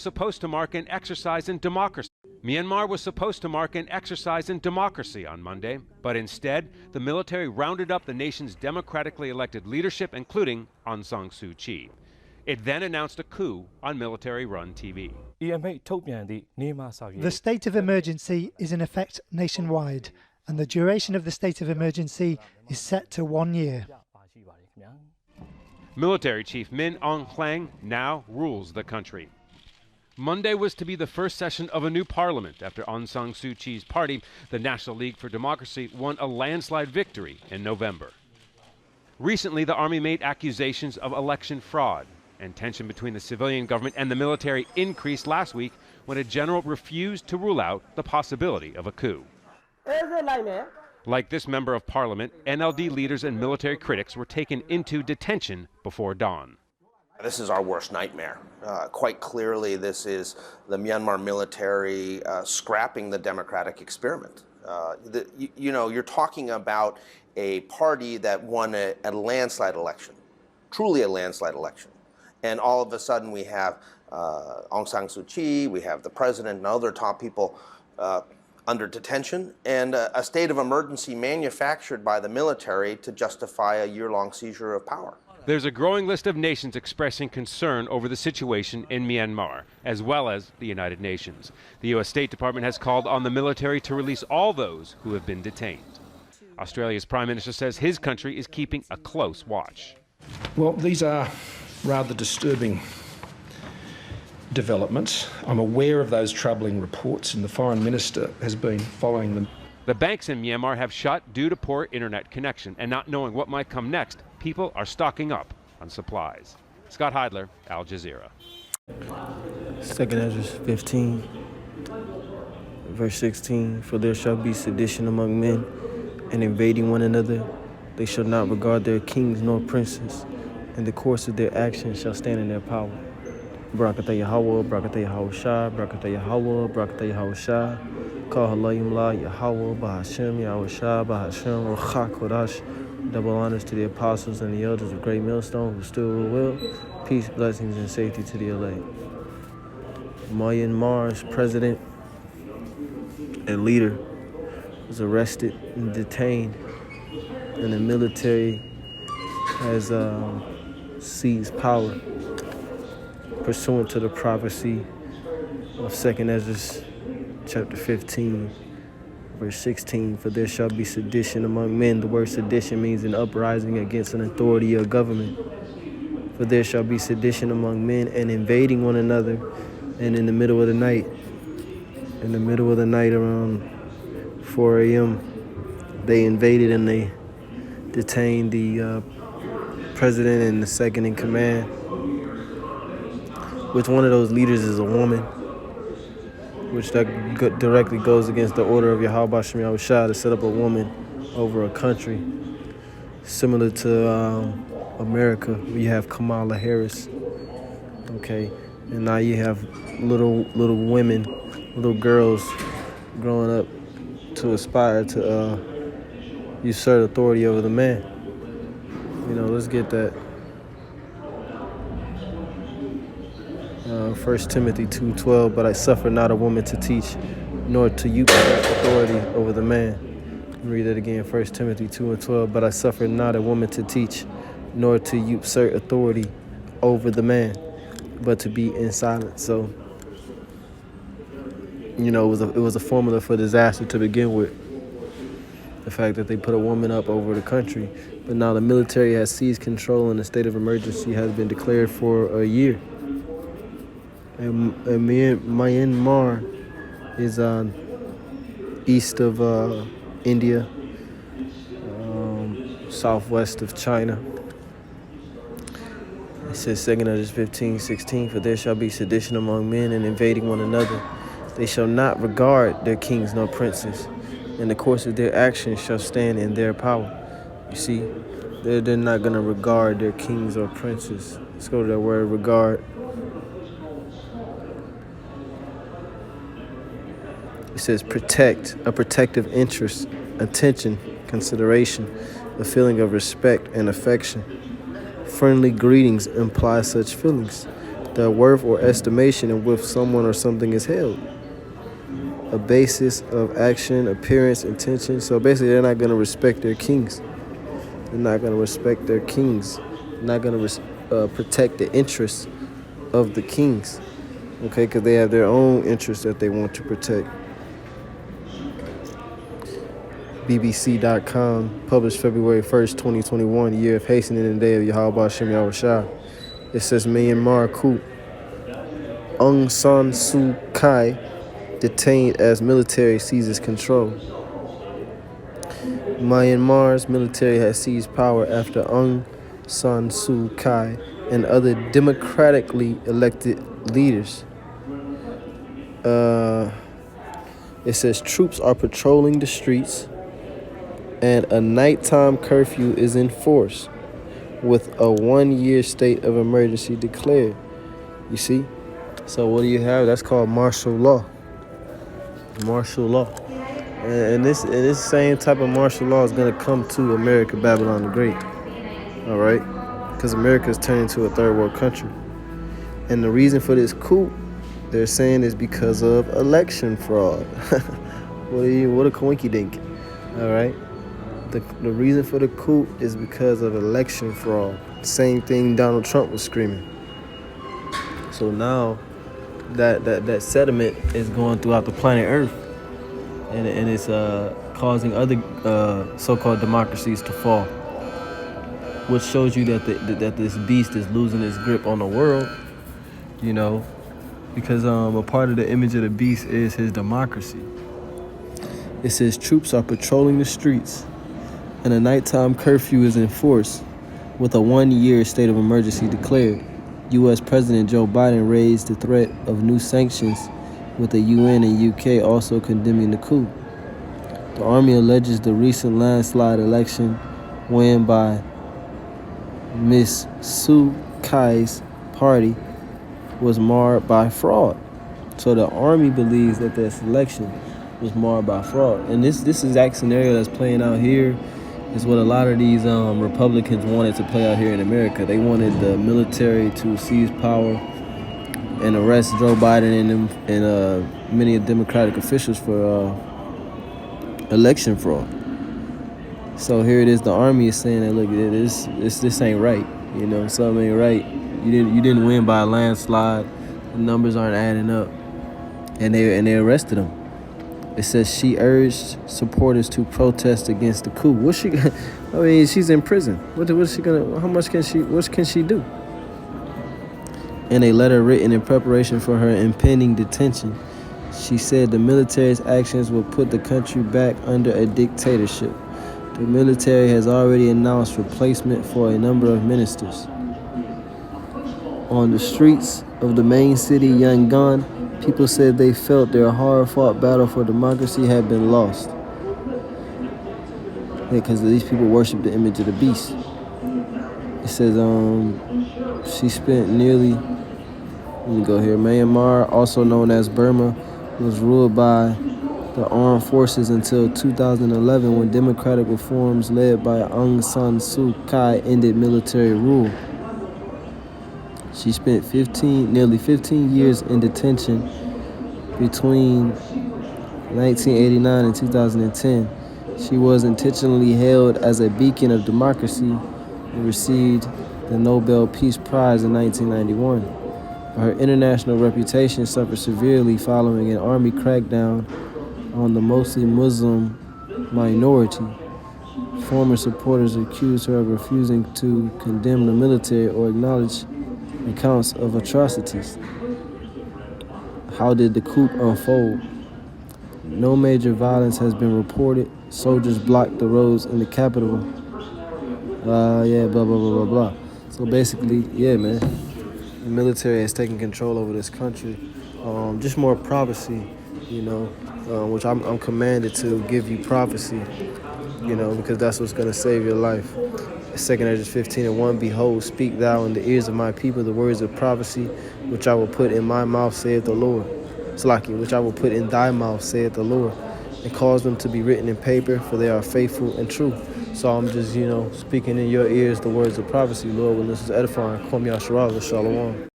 Supposed to mark an exercise in democracy. Myanmar was supposed to mark an exercise in democracy on Monday, but instead, the military rounded up the nation's democratically elected leadership, including Aung San Suu Kyi. It then announced a coup on military-run TV. The state of emergency is in effect nationwide, and the duration of the state of emergency is set to 1 year. Military Chief Min Aung Hlaing now rules the country. Monday was to be the first session of a new parliament after Aung San Suu Kyi's party, the National League for Democracy, won a landslide victory in November. Recently, the army made accusations of election fraud, and tension between the civilian government and the military increased last week when a general refused to rule out the possibility of a coup. Like this member of parliament, NLD leaders and military critics were taken into detention before dawn. This is our worst nightmare. Quite clearly, this is the Myanmar military scrapping the democratic experiment. You're talking about a party that won a landslide election, truly a landslide election. And all of a sudden we have Aung San Suu Kyi, we have the president and other top people under detention, and a state of emergency manufactured by the military to justify a year-long seizure of power. There's a growing list of nations expressing concern over the situation in Myanmar, as well as the United Nations. The U.S. State Department has called on the military to release all those who have been detained. Australia's Prime Minister says his country is keeping a close watch. Well, these are rather disturbing developments. I'm aware of those troubling reports, and the Foreign Minister has been following them. The banks in Myanmar have shut due to poor internet connection, and not knowing what might come next, people are stocking up on supplies. Scott Heidler, Al Jazeera. 2 Ezra 15, verse 16, for there shall be sedition among men, and invading one another. They shall not regard their kings nor princes, and the course of their actions shall stand in their power. Barakatah Yahweh, Barakatah Yahweh Shah, Barakatah Yahweh, Barakatah Yahweh Shah, Kal Halayim La Yahweh, Bahashem, Yahweh Shah, Bahashem, Rucha Kodash. Double honors to the apostles and the elders of Great Millstone who still rule well. Peace, blessings, and safety to the elect. Myanmar's president and leader was arrested and detained, and the military has seized power pursuant to the prophecy of 2 Ezra chapter 15, verse 16, for there shall be sedition among men. The word sedition means an uprising against an authority or government. For there shall be sedition among men and invading one another. And in the middle of the night around 4 a.m., they invaded and they detained the president and the second in command, which one of those leaders is a woman, which that directly goes against the order of Yahweh Bashem Yahweh Shah to set up a woman over a country, similar to America, where you have Kamala Harris, okay, and now you have little women, little girls growing up to aspire to usurp authority over the man. Let's get that. 1 Timothy 2:12, but I suffer not a woman to teach, nor to usurp authority over the man. Read that again, 1 Timothy 2:12, but I suffer not a woman to teach, nor to usurp authority over the man, but to be in silence. So, it was a formula for disaster to begin with. The fact that they put a woman up over the country, but now the military has seized control and a state of emergency has been declared for a year. And Myanmar is east of India, southwest of China. It says 2 Ezra 15:16, for there shall be sedition among men and invading one another. They shall not regard their kings nor princes, and the course of their actions shall stand in their power. You see, they're not going to regard their kings or princes. Let's go to that word, regard. It says protect, a protective interest, attention, consideration, a feeling of respect and affection. Friendly greetings imply such feelings. their worth or estimation in which someone or something is held. A basis of action, appearance, intention. So basically, they're not going to respect their kings. They're not going to respect their kings. They're not going to protect the interests of the kings. Okay, because they have their own interests that they want to protect. BBC.com, published February 1st, 2021, year of hastening the day of Yahweh Hashem Yahushua. It says Myanmar coup. Aung San Suu Kyi detained as military seizes control. Myanmar's military has seized power after Aung San Suu Kyi and other democratically elected leaders. It says troops are patrolling the streets and a nighttime curfew is in force with a 1-year state of emergency declared. You see? So what do you have? That's called martial law. Martial law. And this same type of martial law is going to come to America, Babylon the Great. All right? Because America is turning into a third world country. And the reason for this coup, they're saying, is because of election fraud. What a coinky dink. All right? The reason for the coup is because of election fraud. Same thing Donald Trump was screaming. So now that sediment is going throughout the planet Earth, and it's causing other so-called democracies to fall, which shows you that this beast is losing its grip on the world. You know, because a part of the image of the beast is his democracy. It says troops are patrolling the streets and a nighttime curfew is in force with a 1-year state of emergency declared. U.S. President Joe Biden raised the threat of new sanctions, with the UN and UK also condemning the coup. The army alleges the recent landslide election win by Ms. Suu Kyi's party was marred by fraud. So the army believes that this election was marred by fraud. And this exact scenario that's playing out here is what a lot of these Republicans wanted to play out here in America. They wanted the military to seize power and arrest Joe Biden and many Democratic officials for election fraud. So here it is, the army is saying that, look, this ain't right. You know, something ain't right. You didn't win by a landslide. The numbers aren't adding up, and they arrested him. It says she urged supporters to protest against the coup. What's she? I mean, she's in prison. What's she gonna? How much can she? What can she do? In a letter written in preparation for her impending detention, she said the military's actions will put the country back under a dictatorship. The military has already announced replacement for a number of ministers. On the streets of the main city, Yangon, people said they felt their hard-fought battle for democracy had been lost. Because these people worship the image of the beast. It says she spent nearly, let me go here, Myanmar, also known as Burma, was ruled by the armed forces until 2011, when democratic reforms led by Aung San Suu Kyi ended military rule. She spent nearly 15 years in detention between 1989 and 2010. She was intentionally held as a beacon of democracy and received the Nobel Peace Prize in 1991. But her international reputation suffered severely following an army crackdown on the mostly Muslim minority. Former supporters accused her of refusing to condemn the military or acknowledge accounts of atrocities. How did the coup unfold? No major violence has been reported. Soldiers blocked the roads in the capital. Blah, blah, blah, blah, blah. So basically, yeah, man, the military has taken control over this country. Just more prophecy, you know, which I'm commanded to give you prophecy, you know, because that's what's going to save your life. 2 Ezra 15:1, behold, speak thou in the ears of my people the words of prophecy, which I will put in my mouth, saith the Lord. Slaki, which I will put in thy mouth, saith the Lord, and cause them to be written in paper, for they are faithful and true. So I'm just, speaking in your ears the words of prophecy, Lord, when this is edifying. Kwam Yasharah, Shalom.